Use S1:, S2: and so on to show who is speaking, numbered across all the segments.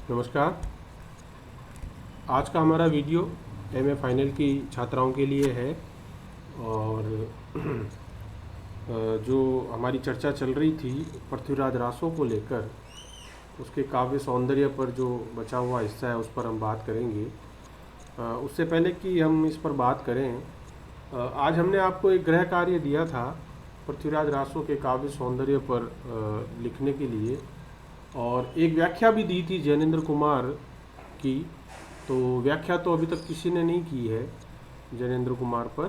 S1: नमस्कार। आज का हमारा वीडियो एमए फाइनल की छात्राओं के लिए है। और जो हमारी चर्चा चल रही थी पृथ्वीराज रासो को लेकर, उसके काव्य सौंदर्य पर जो बचा हुआ हिस्सा है उस पर हम बात करेंगे। उससे पहले कि हम इस पर बात करें, आज हमने आपको एक गृह कार्य दिया था पृथ्वीराज रासो के काव्य सौंदर्य पर लिखने के लिए, और एक व्याख्या भी दी थी जैनेन्द्र कुमार की। तो व्याख्या तो अभी तक किसी ने नहीं की है जैनेन्द्र कुमार पर,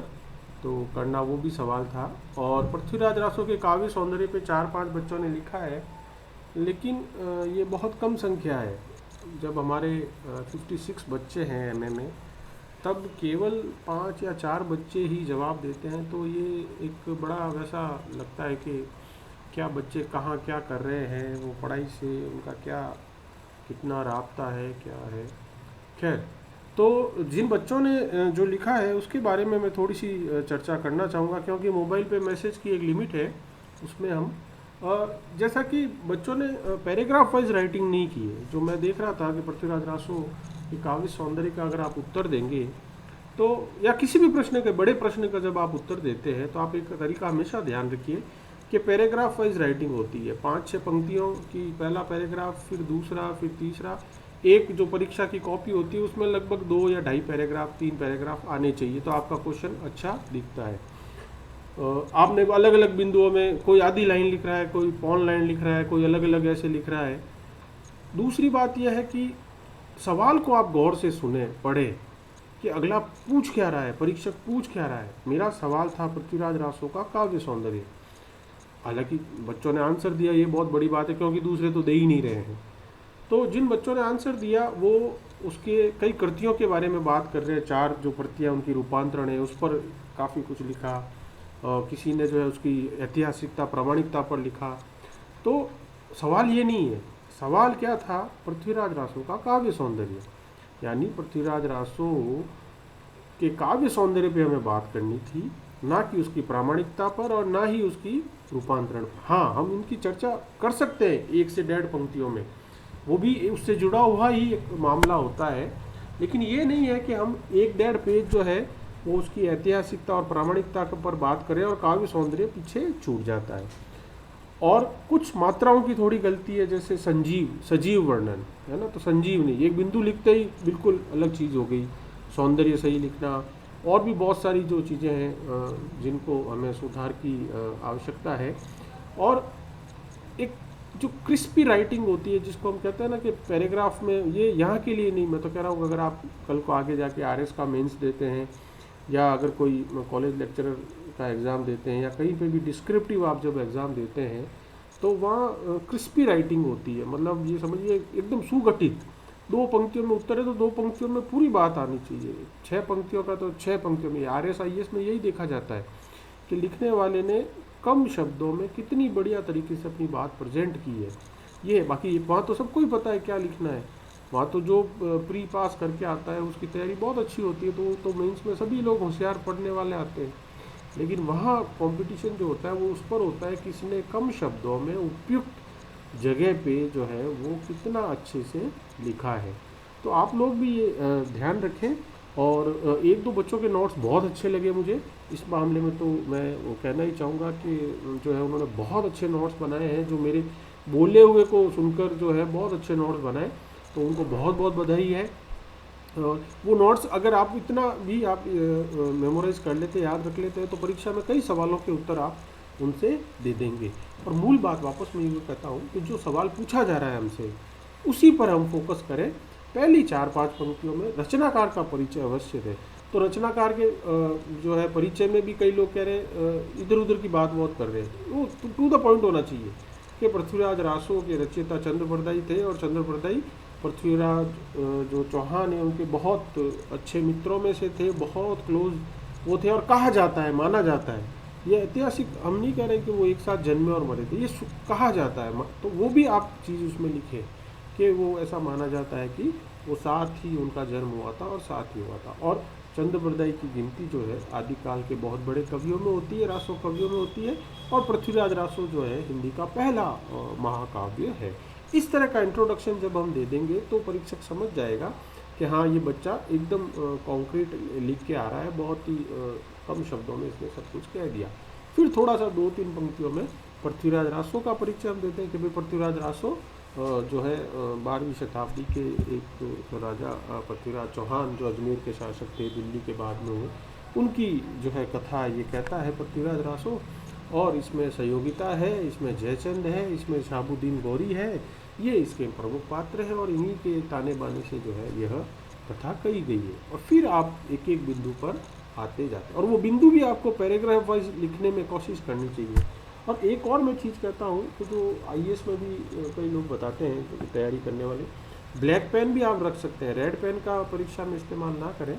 S1: तो करना वो भी सवाल था। और पृथ्वीराज रासो के काव्य सौंदर्य पे 4-5 बच्चों ने लिखा है, लेकिन ये बहुत कम संख्या है। जब हमारे 56 बच्चे हैं एमए में, तब केवल 5 या 4 बच्चे ही जवाब देते हैं। तो ये एक बड़ा वैसा लगता है कि क्या बच्चे कहाँ क्या कर रहे हैं, वो पढ़ाई से उनका क्या कितना राब्ता है, क्या है। खैर, तो जिन बच्चों ने जो लिखा है उसके बारे में मैं थोड़ी सी चर्चा करना चाहूँगा, क्योंकि मोबाइल पे मैसेज की एक लिमिट है। उसमें हम जैसा कि बच्चों ने पैराग्राफ वाइज राइटिंग नहीं की है। जो मैं देख रहा था कि पृथ्वीराज रासो के काव्य सौंदर्य का अगर आप उत्तर देंगे, तो या किसी भी प्रश्न के, बड़े प्रश्न का जब आप उत्तर देते हैं, तो आप एक तरीका हमेशा ध्यान रखिए कि पैराग्राफ वाइज राइटिंग होती है। 5-6 पंक्तियों की पहला पैराग्राफ, फिर दूसरा, फिर तीसरा। एक जो परीक्षा की कॉपी होती है उसमें लगभग 2 या ढाई पैराग्राफ, 3 पैराग्राफ आने चाहिए, तो आपका क्वेश्चन अच्छा दिखता है। आपने अलग अलग बिंदुओं में, कोई आधी लाइन लिख रहा है, कोई पौन लाइन लिख रहा है, कोई अलग अलग ऐसे लिख रहा है। दूसरी बात यह है कि सवाल को आप गौर से सुने, पढ़े कि अगला पूछ क्या रहा है, परीक्षक पूछ क्या रहा है। मेरा सवाल था पृथ्वीराज रासो का काव्य सौंदर्य। हालांकि बच्चों ने आंसर दिया, ये बहुत बड़ी बात है, क्योंकि दूसरे तो दे ही नहीं रहे हैं। तो जिन बच्चों ने आंसर दिया वो उसके कई कृतियों के बारे में बात कर रहे हैं। 4 जो कृतियाँ उनकी रूपांतरण है उस पर काफ़ी कुछ लिखा। किसी ने जो है उसकी ऐतिहासिकता, प्रामाणिकता पर लिखा। तो सवाल ये नहीं है, सवाल क्या था, पृथ्वीराज रासो का काव्य सौंदर्य। यानी पृथ्वीराज रासो के काव्य सौंदर्य पे हमें बात करनी थी, ना कि उसकी प्रामाणिकता पर और ना ही उसकी रूपांतरण पर। हाँ, हम उनकी चर्चा कर सकते हैं 1 से 1.5 पंक्तियों में, वो भी उससे जुड़ा हुआ ही एक मामला होता है। लेकिन ये नहीं है कि हम 1-1.5 पेज जो है वो उसकी ऐतिहासिकता और प्रामाणिकता पर बात करें और काव्य सौंदर्य पीछे छूट जाता है। और कुछ मात्राओं की थोड़ी गलती है, जैसे सजीव वर्णन है ना, तो संजीव नहीं, एक बिंदु लिखते ही बिल्कुल अलग चीज़ हो गई। सौंदर्य सही लिखना, और भी बहुत सारी जो चीज़ें हैं जिनको हमें सुधार की आवश्यकता है। और एक जो क्रिस्पी राइटिंग होती है, जिसको हम कहते हैं ना कि पैराग्राफ में, ये यहाँ के लिए नहीं, मैं तो कह रहा हूँ अगर आप कल को आगे जाके आरएस का मेंस देते हैं, या अगर कोई कॉलेज लेक्चरर का एग्ज़ाम देते हैं, या कहीं पे भी डिस्क्रिप्टिव आप जब एग्ज़ाम देते हैं, तो वहाँ क्रिस्पी राइटिंग होती है। मतलब ये समझिए एकदम सुगठित, 2 पंक्तियों में उत्तर है तो 2 पंक्तियों में पूरी बात आनी चाहिए। 6 पंक्तियों का तो 6 पंक्तियों में। आरएस आईएएस में यही देखा जाता है कि लिखने वाले ने कम शब्दों में कितनी बढ़िया तरीके से अपनी बात प्रेजेंट की है। ये बाकी वहाँ तो सबको ही पता है क्या लिखना है। वहाँ तो जो प्री पास करके आता है उसकी तैयारी बहुत अच्छी होती है, तो मेंस में सभी लोग होशियार पढ़ने वाले आते हैं। लेकिन वहाँ कंपटीशन जो होता है वो उस पर होता है कि इसने कम शब्दों में उपयुक्त जगह पे जो है वो कितना अच्छे से लिखा है। तो आप लोग भी ये ध्यान रखें। और 1-2 बच्चों के नोट्स बहुत अच्छे लगे मुझे इस मामले में, तो मैं वो कहना ही चाहूँगा कि जो है उन्होंने बहुत अच्छे नोट्स बनाए हैं, जो मेरे बोले हुए को सुनकर जो है बहुत अच्छे नोट्स बनाए, तो उनको बहुत बहुत बधाई है। वो नोट्स अगर आप इतना भी आप मेमोराइज कर लेते, याद रख लेते हैं, तो परीक्षा में कई सवालों के उत्तर आप उनसे दे देंगे। और मूल बात वापस मैं ये कहता हूँ कि जो सवाल पूछा जा रहा है हमसे, उसी पर हम फोकस करें। पहली 4-5 पंक्तियों में रचनाकार का परिचय अवश्य है। तो रचनाकार के जो है परिचय में भी कई लोग कह रहे हैं, इधर उधर की बात बहुत कर रहे हैं। वो टू द पॉइंट होना चाहिए कि पृथ्वीराज रासो के रचयिता चंद्रप्रदाई थे, और चंद्रप्रदाई पृथ्वीराज जो चौहान है उनके बहुत अच्छे मित्रों में से थे, बहुत क्लोज वो थे। और कहा जाता है, माना जाता है, ये ऐतिहासिक, हम नहीं कह रहे कि वो एक साथ जन्मे और मरे थे, ये कहा जाता है। तो वो भी आप चीज़ उसमें लिखे कि वो ऐसा माना जाता है कि वो साथ ही उनका जन्म हुआ था और साथ ही हुआ था। और चंद्रप्रदाई की गिनती जो है आदिकाल के बहुत बड़े कवियों में होती है, रासो कवियों में होती है। और पृथ्वीराज रासो जो है हिंदी का पहला महाकाव्य है। इस तरह का इंट्रोडक्शन जब हम दे देंगे तो परीक्षक समझ जाएगा कि हाँ ये बच्चा एकदम कॉन्क्रीट लिख के आ रहा है, बहुत ही कम शब्दों में इसने सब कुछ कह दिया। फिर थोड़ा सा 2-3 पंक्तियों में पृथ्वीराज रासो का परिचय हम देते हैं कि भाई पृथ्वीराज रासो जो है 12वीं शताब्दी के एक राजा पृथ्वीराज चौहान जो अजमेर के शासक थे, दिल्ली के बाद में हुए, उनकी जो है कथा ये कहता है पृथ्वीराज रासो। और इसमें सहयोगिता है, इसमें जयचंद है, इसमें शहाबुद्दीन गौरी है, ये इसके प्रमुख पात्र हैं और इन्हीं के ताने बाने से जो है यह कथा कही गई है। और फिर आप एक एक बिंदु पर आते जाते हैं और वो बिंदु भी आपको पैराग्राफ वाइज लिखने में कोशिश करनी चाहिए। और एक और मैं चीज़ कहता हूँ कि जो आईएएस में भी कई लोग बताते हैं जो तैयारी करने वाले, ब्लैक पेन भी आप रख सकते हैं, रेड पेन का परीक्षा में इस्तेमाल ना करें।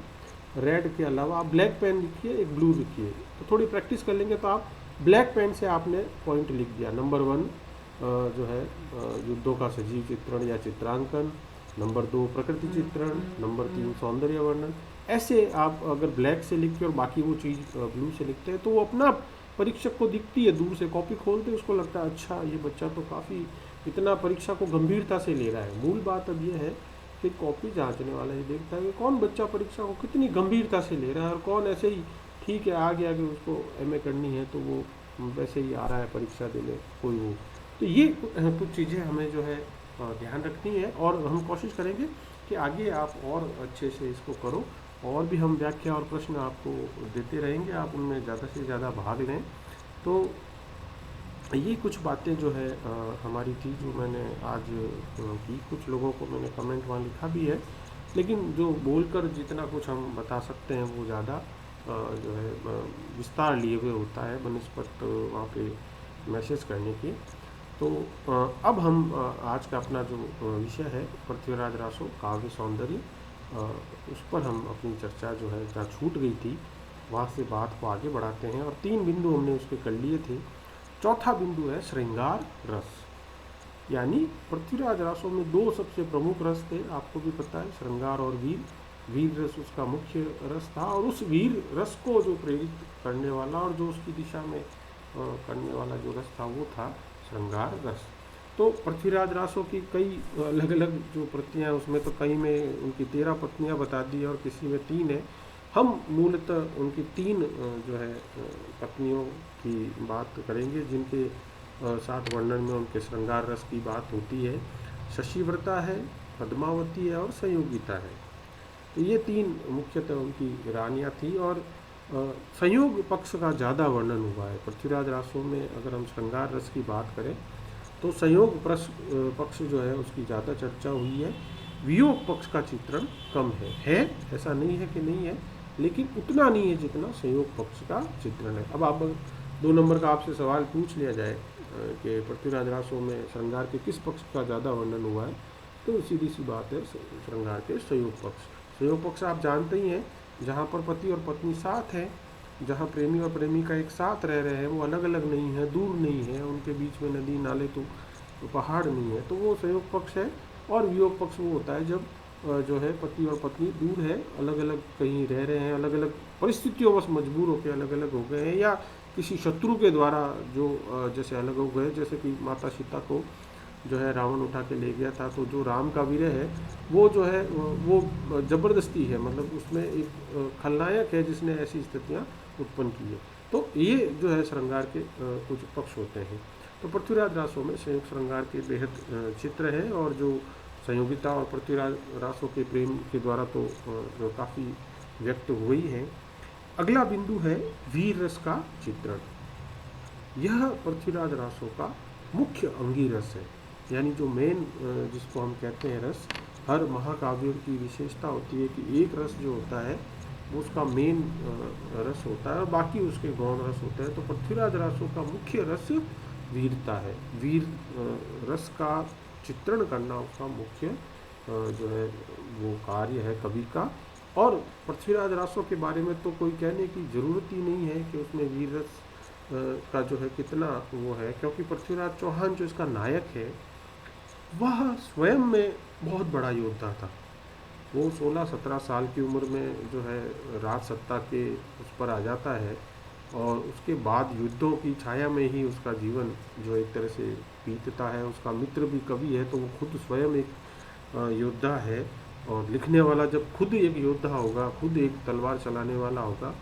S1: रेड के अलावा आप ब्लैक पेन लिखिए, एक ब्लू लिखिए, तो थोड़ी प्रैक्टिस कर लेंगे तो आप ब्लैक पेन से आपने पॉइंट लिख दिया। नंबर 1 जो है युद्धों का सजीव चित्रण या चित्रांकन, नंबर 2 प्रकृति चित्रण, नंबर 3 सौंदर्य वर्णन। ऐसे आप अगर ब्लैक से लिख के और बाकी वो चीज़ ब्लू से लिखते हैं तो वो अपना परीक्षक को दिखती है, दूर से कॉपी खोलते उसको लगता है अच्छा ये बच्चा तो काफ़ी इतना परीक्षा को गंभीरता से ले रहा है। मूल बात अब ये है कि कॉपी जांचने वाला ये देखता है कि कौन बच्चा परीक्षा को कितनी गंभीरता से ले रहा है और कौन ऐसे ही ठीक है आगे आगे उसको एमए करनी है तो वो वैसे ही आ रहा है परीक्षा देने कोई वो। तो ये कुछ चीज़ें हमें जो है ध्यान रखनी है और हम कोशिश करेंगे कि आगे आप और अच्छे से इसको करो और भी हम व्याख्या और प्रश्न आपको देते रहेंगे, आप उनमें ज़्यादा से ज़्यादा भाग लें। तो ये कुछ बातें जो है हमारी थी जो मैंने आज की। कुछ लोगों को मैंने कमेंट वहाँ लिखा भी है, लेकिन जो बोलकर जितना कुछ हम बता सकते हैं वो ज़्यादा जो है विस्तार लिए हुए होता है बनस्पत वहाँ पे मैसेज करने की। तो अब हम आज का अपना जो विषय है पृथ्वीराज रासो काव्य सौंदर्य, उस पर हम अपनी चर्चा जो है जहाँ छूट गई थी वहाँ से बात को आगे बढ़ाते हैं और 3 बिंदु हमने उसके कर लिए थे। चौथा बिंदु है श्रृंगार रस, यानी पृथ्वीराज रासो में 2 सबसे प्रमुख रस थे, आपको भी पता है, श्रृंगार और वीर। वीर रस उसका मुख्य रस था और उस वीर रस को जो प्रेरित करने वाला और जो उसकी दिशा में करने वाला जो रस था वो था श्रृंगार रस। तो पृथ्वीराज रासो की कई अलग अलग जो प्रतियाँ हैं उसमें तो कई में उनकी 13 पत्नियाँ बता दी और किसी में 3 है। हम मूलतः उनकी 3 जो है पत्नियों की बात करेंगे जिनके साथ वर्णन में उनके श्रृंगार रस की बात होती है। शशिव्रता है, पद्मावती है और संयोगिता है। तो ये 3 मुख्यतः उनकी रानियाँ थी और संयोग पक्ष का ज़्यादा वर्णन हुआ है पृथ्वीराज रासो में। अगर हम श्रृंगार रस की बात करें तो संयोग पक्ष जो है उसकी ज़्यादा चर्चा हुई है, वियोग पक्ष का चित्रण कम है, ऐसा नहीं है कि नहीं है, लेकिन उतना नहीं है जितना संयोग पक्ष का चित्रण है। अब आप 2 नंबर का आपसे सवाल पूछ लिया जाए कि पृथ्वीराज रासो में श्रृंगार के किस पक्ष का ज़्यादा वर्णन हुआ है, तो सीधी सी बात है श्रृंगार के संयोग पक्ष। संयोग पक्ष आप जानते ही हैं, जहाँ पर पति और पत्नी साथ हैं, जहाँ प्रेमी और प्रेमिका एक साथ रह रहे हैं, वो अलग अलग नहीं है, दूर नहीं है, उनके बीच में नदी नाले तो पहाड़ नहीं है, तो वो संयोग पक्ष है। और वियोग पक्ष वो होता है जब जो है पति और पत्नी दूर है, अलग अलग कहीं रह रहे हैं, अलग अलग परिस्थितियों बस मजबूर होकर अलग अलग हो गए हैं या किसी शत्रु के द्वारा जो जैसे अलग हो गए, जैसे कि माता सीता को जो है रावण उठा के ले गया था, तो जो राम का विरह है वो जो है वो ज़बरदस्ती है, मतलब उसमें एक खलनायक है जिसने ऐसी स्थितियाँ उत्पन्न की है। तो ये जो है श्रृंगार के कुछ पक्ष होते हैं। तो पृथ्वीराज रासो में संयोग श्रृंगार के बेहद चित्र हैं और जो संयोगिता और पृथ्वीराज रासो के प्रेम के द्वारा तो जो काफ़ी व्यक्त हुई हैं। अगला बिंदु है वीर रस का चित्रण। यह पृथ्वीराज रासो का मुख्य अंगी रस है, यानी जो मेन जिसको हम कहते हैं रस। हर महाकाव्यों की विशेषता होती है कि एक रस जो होता है वो उसका मेन रस होता है और बाकी उसके गौण रस होते हैं। तो पृथ्वीराज रासो का मुख्य रस वीरता है। वीर रस का चित्रण करना उसका मुख्य जो है वो कार्य है कवि का। और पृथ्वीराज रासो के बारे में तो कोई कहने की ज़रूरत ही नहीं है कि उसमें वीर रस का जो है कितना वो है, क्योंकि पृथ्वीराज चौहान जो इसका नायक है वह स्वयं में बहुत बड़ा योद्धा था। वो 16-17 साल की उम्र में जो है राज सत्ता के उस पर आ जाता है और उसके बाद युद्धों की छाया में ही उसका जीवन जो एक तरह से बीतता है। उसका मित्र भी कवि है, तो वो खुद स्वयं एक योद्धा है। और लिखने वाला जब खुद एक योद्धा होगा, खुद एक तलवार चलाने वाला होगा,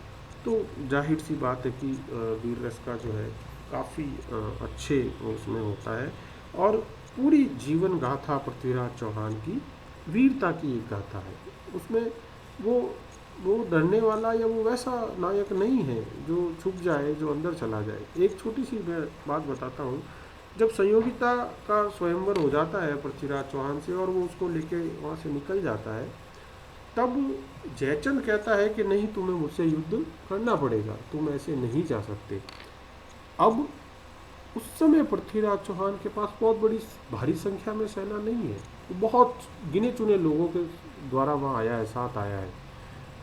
S1: तो जाहिर सी बात है कि वीर रस का जो है काफ़ी अच्छे उसमें होता है। और पूरी जीवन गाथा पृथ्वीराज चौहान की वीरता की एक गाथा है। उसमें वो वो डरने वाला या वो वैसा नायक नहीं है जो छुप जाए, जो अंदर चला जाए। एक छोटी सी मैं बात बताता हूँ। जब संयोगिता का स्वयंवर हो जाता है पृथ्वीराज चौहान से और वो उसको लेके वहाँ से निकल जाता है, तब जयचंद कहता है कि नहीं, तुम्हें मुझसे युद्ध करना पड़ेगा, तुम ऐसे नहीं जा सकते। अब उस समय पृथ्वीराज चौहान के पास बहुत बड़ी भारी संख्या में सेना नहीं है, वो बहुत गिने चुने लोगों के द्वारा वहाँ आया है, साथ आया है।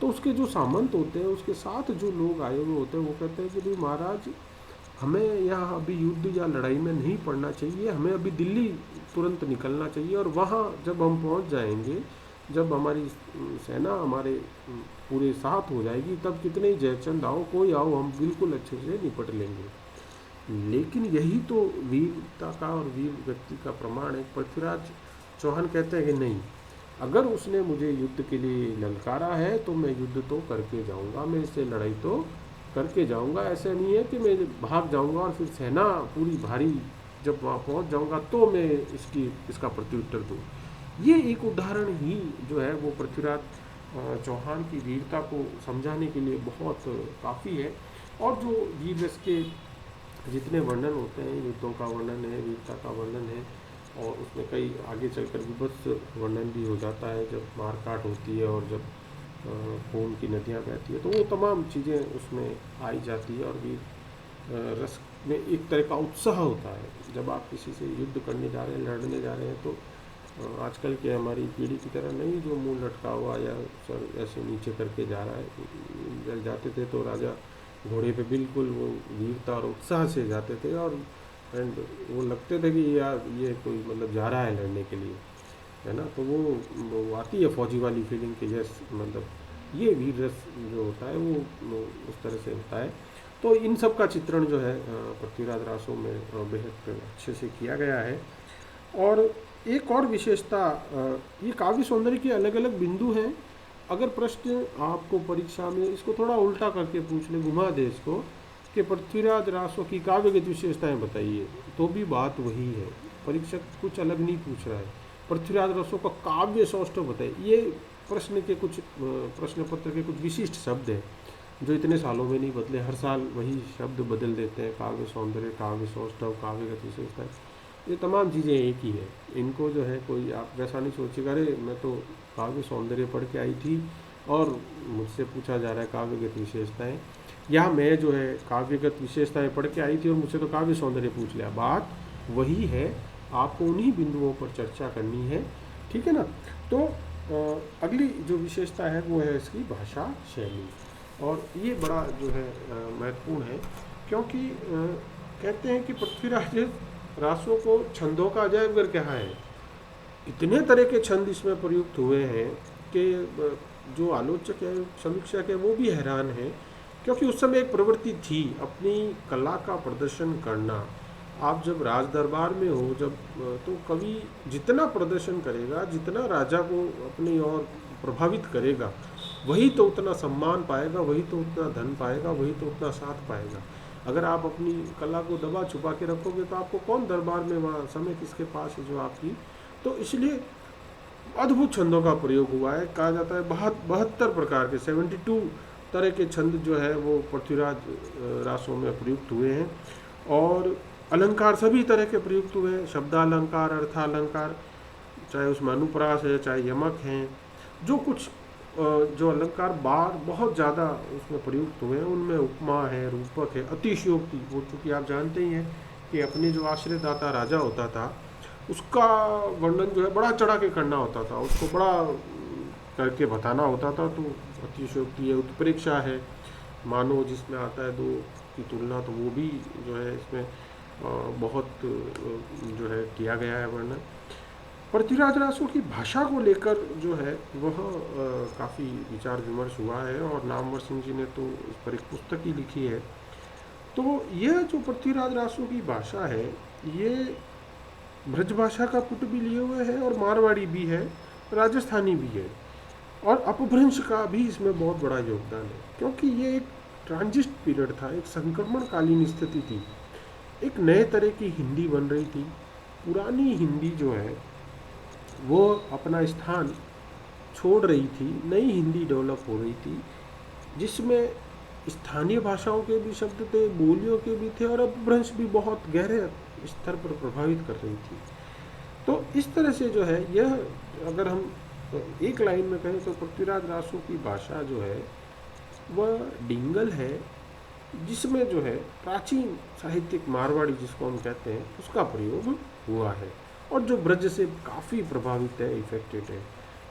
S1: तो उसके जो सामंत होते हैं, उसके साथ जो लोग आए हुए होते हैं, वो कहते हैं कि भाई महाराज, हमें यहाँ अभी युद्ध या लड़ाई में नहीं पड़ना चाहिए, हमें अभी दिल्ली तुरंत निकलना चाहिए। और वहाँ जब हम पहुँच जाएंगे, जब हमारी सेना हमारे पूरे साथ हो जाएगी, तब कितने ही जयचंद आओ, कोई आओ, हम बिल्कुल अच्छे से निपट लेंगे। लेकिन यही तो वीरता का और वीर व्यक्ति का प्रमाण है। पृथ्वीराज चौहान कहते हैं कि नहीं, अगर उसने मुझे युद्ध के लिए ललकारा है तो मैं युद्ध तो करके जाऊंगा, मैं इससे लड़ाई तो करके जाऊंगा। ऐसा नहीं है कि मैं भाग जाऊंगा और फिर सेना पूरी भारी जब वहाँ पहुँच जाऊंगा तो मैं इसका प्रत्युत्तर दूँ। ये एक उदाहरण ही जो है वो पृथ्वीराज चौहान की वीरता को समझाने के लिए बहुत काफ़ी है। और जो वीर रस के जितने वर्णन होते हैं, युद्धों का वर्णन है, वीरता का वर्णन है, और उसमें कई आगे चलकर विभत्स वर्णन भी हो जाता है, जब मारकाट होती है और जब खून की नदियाँ बहती है, तो वो तमाम चीज़ें उसमें आई जाती है। और वीर रस में एक तरह का उत्साह होता है। जब आप किसी से युद्ध करने जा रहे हैं, लड़ने जा रहे हैं, तो आजकल के हमारी पीढ़ी की तरह नहीं जो मुंह लटका हुआ या सर ऐसे नीचे करके जा रहा है। जब जाते थे तो राजा घोड़े पे बिल्कुल वो वीरता और उत्साह से जाते थे, और एंड वो लगते थे कि यार ये कोई मतलब जा रहा है लड़ने के लिए, है ना। तो वो आती है फौजी वाली फीलिंग कि यस, मतलब ये वीर रस जो होता है वो उस तरह से होता है। तो इन सब का चित्रण जो है पृथ्वीराज रासों में बेहद अच्छे से किया गया है। और एक और विशेषता, ये काव्य सौंदर्य के अलग अलग बिंदु हैं। अगर प्रश्न आपको परीक्षा में इसको थोड़ा उल्टा करके पूछ ले, घुमा दे इसको, कि पृथ्वीराज रासों की काव्यगत विशेषताएं बताइए, तो भी बात वही है। परीक्षक कुछ अलग नहीं पूछ रहा है, पृथ्वीराज रासों का काव्य सौष्ठव बताइए। ये प्रश्न के कुछ प्रश्न पत्र के कुछ विशिष्ट शब्द हैं जो इतने सालों में नहीं बदले, हर साल वही शब्द बदल देते हैं। काव्य सौंदर्य, काव्य सौष्ठव, काव्यगत विशेषताएं, ये तमाम चीज़ें एक ही है। इनको जो है कोई आप वैसा नहीं सोचेगा, अरे मैं तो काव्य सौंदर्य पढ़ के आई थी और मुझसे पूछा जा रहा है काव्यगत विशेषताएं, या मैं जो है काव्यगत विशेषताएं पढ़ के आई थी और मुझसे तो काव्य सौंदर्य पूछ लिया। बात वही है, आपको उन्हीं बिंदुओं पर चर्चा करनी है, ठीक है ना। तो अगली जो विशेषता है वो है इसकी भाषा शैली, और ये बड़ा जो है महत्वपूर्ण है, क्योंकि कहते हैं कि पृथ्वीराज रासों को छंदों का अजायब घर कहा है। इतने तरह के छंद इसमें प्रयुक्त हुए हैं कि जो आलोचक है, समीक्षक है, वो भी हैरान है, क्योंकि उस समय एक प्रवृत्ति थी अपनी कला का प्रदर्शन करना। आप जब राज दरबार में हो, जब तो कवि जितना प्रदर्शन करेगा, जितना राजा को अपनी ओर प्रभावित करेगा, वही तो उतना सम्मान पाएगा, वही तो उतना धन पाएगा, वही तो उतना साथ पाएगा। अगर आप अपनी कला को दबा छुपा के रखोगे तो आपको कौन दरबार में, वहाँ समय किसके पास है जो आपकी। तो इसलिए अद्भुत छंदों का प्रयोग हुआ है। कहा जाता है 72 प्रकार के 72 तरह के छंद जो है वो पृथ्वीराज रासों में प्रयुक्त हुए हैं। और अलंकार सभी तरह के प्रयुक्त हुए हैं, शब्दालंकार, अर्थालंकार, चाहे उसमें अनुप्रास है, चाहे यमक हैं, जो कुछ जो अलंकार बार बहुत ज़्यादा उसमें प्रयुक्त हुए हैं, उनमें उपमा है, रूपक है, अतिशयोक्ति। वो चूँकि आप जानते ही हैं कि अपने जो आश्रयदाता राजा होता था उसका वर्णन जो है बड़ा चढ़ा के करना होता था, उसको बड़ा करके बताना होता था। तो अतिशयोक्ति है, उत्प्रेक्षा है, मानो जिसमें आता है दो की तुलना, तो वो भी जो है इसमें बहुत जो है किया गया है वर्णन। पृथ्वीराज रासों की भाषा को लेकर जो है वह काफ़ी विचार विमर्श हुआ है, और नामवर सिंह जी ने तो इस पर एक पुस्तक ही लिखी है तो यह जो पृथ्वीराज रासो की भाषा है, ये ब्रज भाषा का पुट भी लिए हुए है और मारवाड़ी भी है, राजस्थानी भी है, और अपभ्रंश का भी इसमें बहुत बड़ा योगदान है, क्योंकि ये एक ट्रांजिट पीरियड था, एक संक्रमणकालीन स्थिति थी। एक नए तरह की हिंदी बन रही थी। पुरानी हिंदी जो है वो अपना स्थान छोड़ रही थी, नई हिंदी डेवलप हो रही थी, जिसमें स्थानीय भाषाओं के भी शब्द थे, बोलियों के भी थे, और अपभ्रंश भी बहुत गहरे स्तर पर प्रभावित कर रही थी। तो इस तरह से जो है यह, अगर हम एक लाइन में कहें तो पृथ्वीराज रासो की भाषा जो है वह डिंगल है, जिसमें जो है प्राचीन साहित्यिक मारवाड़ी जिसको हम कहते हैं उसका प्रयोग हुआ है, और जो ब्रज से काफ़ी प्रभावित है, इफेक्टेड है।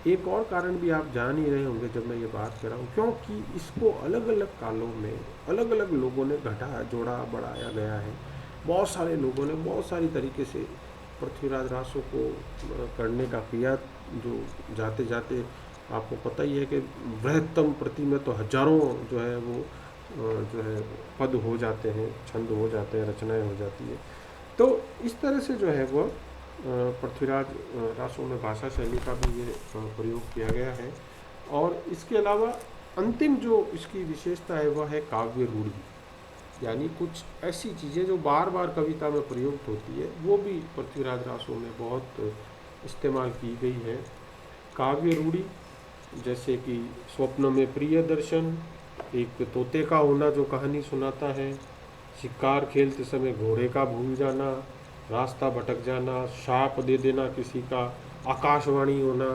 S1: एक और कारण भी आप जान ही रहे होंगे जब मैं ये बात कर रहा हूँ, क्योंकि इसको अलग अलग कालों में अलग अलग लोगों ने घटा जोड़ा बढ़ाया गया है। बहुत सारे लोगों ने बहुत सारी तरीके से पृथ्वीराज रासो को करने का किया, जो जाते जाते आपको पता ही है कि बृहत्तम प्रति में तो हजारों जो है वो जो है पद हो जाते हैं, छंद हो जाते हैं, रचनाएं हो जाती है। तो इस तरह से जो है वह पृथ्वीराज रासो में भाषा शैली का भी ये प्रयोग किया गया है। और इसके अलावा अंतिम जो इसकी विशेषता है वह है काव्य रूढ़ी, यानी कुछ ऐसी चीज़ें जो बार बार कविता में प्रयुक्त होती है, वो भी पृथ्वीराज रासो में बहुत इस्तेमाल की गई है। काव्य रूढ़ी जैसे कि स्वप्न में प्रिय दर्शन, एक तोते का होना जो कहानी सुनाता है, शिकार खेलते समय घोड़े का भूल जाना, रास्ता भटक जाना, शाप दे देना किसी का, आकाशवाणी होना,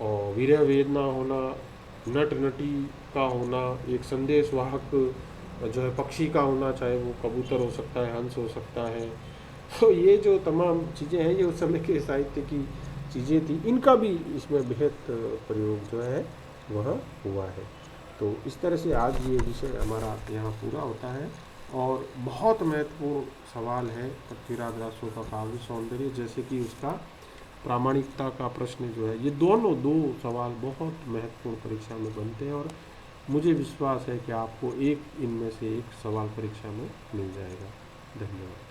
S1: और वीर्य वेदना होना, नट नटी का होना, एक संदेश वाहक जो है पक्षी का होना, चाहे वो कबूतर हो सकता है, हंस हो सकता है। तो ये जो तमाम चीज़ें हैं ये उस समय के साहित्य की चीज़ें थी, इनका भी इसमें बेहद प्रयोग जो है वह हुआ है। तो इस तरह से आज ये विषय हमारा यहाँ पूरा होता है, और बहुत महत्वपूर्ण सवाल है पृथ्वीराज रासो का काव्य सौंदर्य, जैसे कि उसका प्रामाणिकता का प्रश्न जो है, ये दोनों दो सवाल बहुत महत्वपूर्ण परीक्षा में बनते हैं, और मुझे विश्वास है कि आपको एक इनमें से एक सवाल परीक्षा में मिल जाएगा। धन्यवाद।